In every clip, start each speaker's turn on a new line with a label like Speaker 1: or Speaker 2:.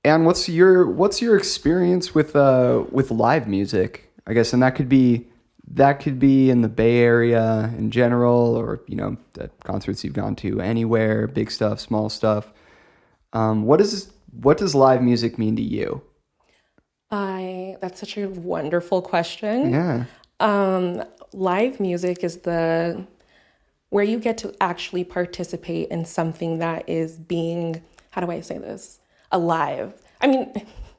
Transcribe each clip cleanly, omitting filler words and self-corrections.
Speaker 1: And what's your experience with live music? I guess, and that could be in the Bay Area in general, or the concerts you've gone to anywhere, big stuff, small stuff. What does live music mean to you?
Speaker 2: That's such a wonderful question.
Speaker 1: Yeah.
Speaker 2: Live music is where you get to actually participate in something that is being, how do I say this? Alive. I mean,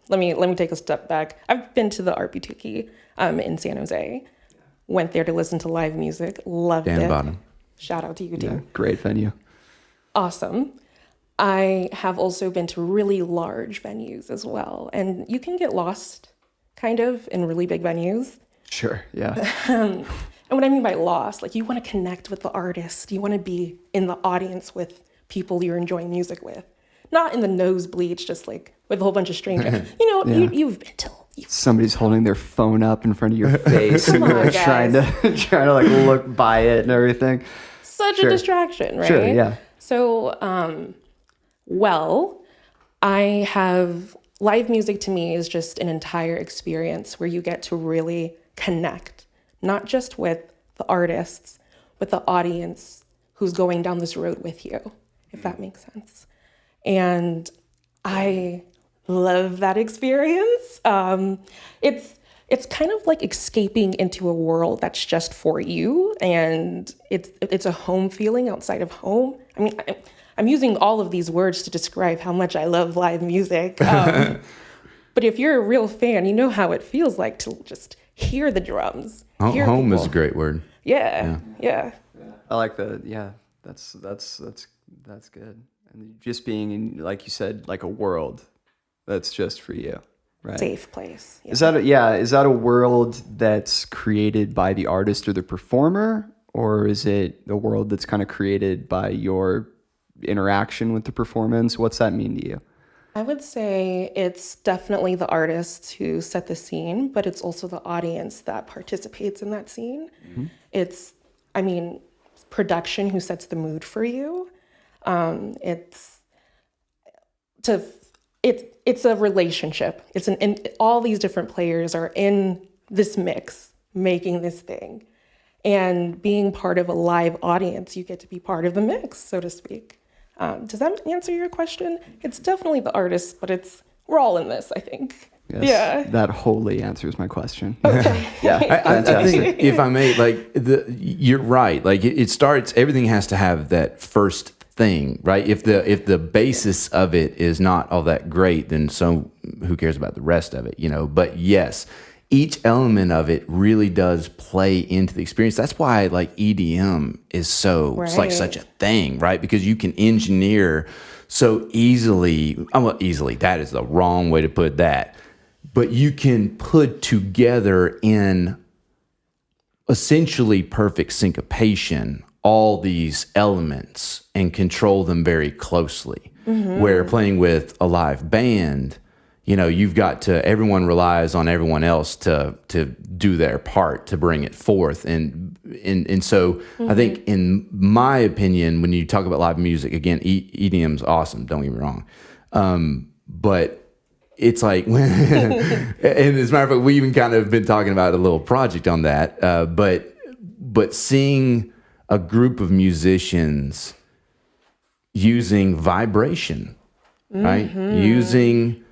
Speaker 2: let me take a step back. I've been to the Art Boutique in San Jose. Went there to listen to live music. Loved
Speaker 3: Dan
Speaker 2: it.
Speaker 3: Bottom.
Speaker 2: Shout out to you too.
Speaker 1: Yeah, great venue.
Speaker 2: Awesome. I have also been to really large venues as well. And you can get lost kind of in really big venues.
Speaker 1: Sure, yeah.
Speaker 2: And what I mean by lost, like you want to connect with the artist. You want to be in the audience with people you're enjoying music with. Not in the nosebleeds, just like with a whole bunch of strangers.
Speaker 1: Yeah.
Speaker 2: You've been to...
Speaker 1: Somebody's holding their phone up in front of your face and
Speaker 2: Come
Speaker 1: you're
Speaker 2: on,
Speaker 1: like trying to like look by it and everything.
Speaker 2: Such a distraction, right?
Speaker 1: Sure, yeah.
Speaker 2: So, live music to me is just an entire experience where you get to really connect, not just with the artists, but the audience who's going down this road with you, if that makes sense. And I love that experience. It's kind of like escaping into a world that's just for you, and it's a home feeling outside of home. I mean, I'm using all of these words to describe how much I love live music. But if you're a real fan, you know how it feels like to just hear the drums. Hear
Speaker 3: Home
Speaker 2: people.
Speaker 3: is a great word.
Speaker 2: Yeah.
Speaker 1: I like the that's good. And just being in, like you said, like a world that's just for you, right?
Speaker 2: Safe place. Yeah.
Speaker 1: Is that a world that's created by the artist or the performer, or is it a world that's kind of created by your interaction with the performance? What's that mean to you?
Speaker 2: I would say it's definitely the artists who set the scene, but it's also the audience that participates in that scene. Mm-hmm. It's production who sets the mood for you. It's a relationship. All these different players are in this mix, making this thing. And being part of a live audience, you get to be part of the mix, so to speak. Does that answer your question? It's definitely the artist, but we're all in this, I think.
Speaker 1: Yes,
Speaker 2: yeah.
Speaker 1: That wholly answers my question.
Speaker 2: Okay.
Speaker 1: Yeah.
Speaker 3: I think, if I may, you're right. Like it starts, everything has to have that first thing, right? If the basis of it is not all that great, then who cares about the rest of it, But yes, each element of it really does play into the experience. That's why EDM is it's like such a thing, right? Because you can engineer so easily. That is the wrong way to put that. But you can put together in essentially perfect syncopation all these elements and control them very closely. Mm-hmm. Where playing with a live band, you've got to, everyone relies on everyone else to do their part to bring it forth. And so mm-hmm. I think, in my opinion, when you talk about live music, again, EDM's awesome, don't get me wrong. But it's like, and as a matter of fact, we even kind of been talking about a little project on that. But seeing a group of musicians using vibration, right? Mm-hmm. Using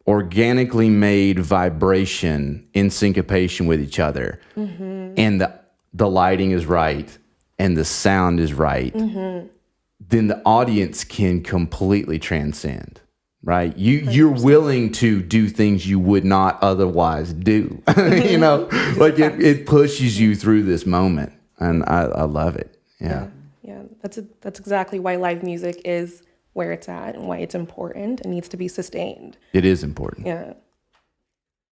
Speaker 3: organically made vibration in syncopation with each other. Mm-hmm. And the lighting is right and the sound is right. Mm-hmm. Then the audience can completely transcend. Right, you're willing to do things you would not otherwise do. It pushes you through this moment, and I love it. Yeah.
Speaker 2: That's exactly why live music is where it's at and why it's important and needs to be sustained.
Speaker 3: It is important.
Speaker 2: Yeah.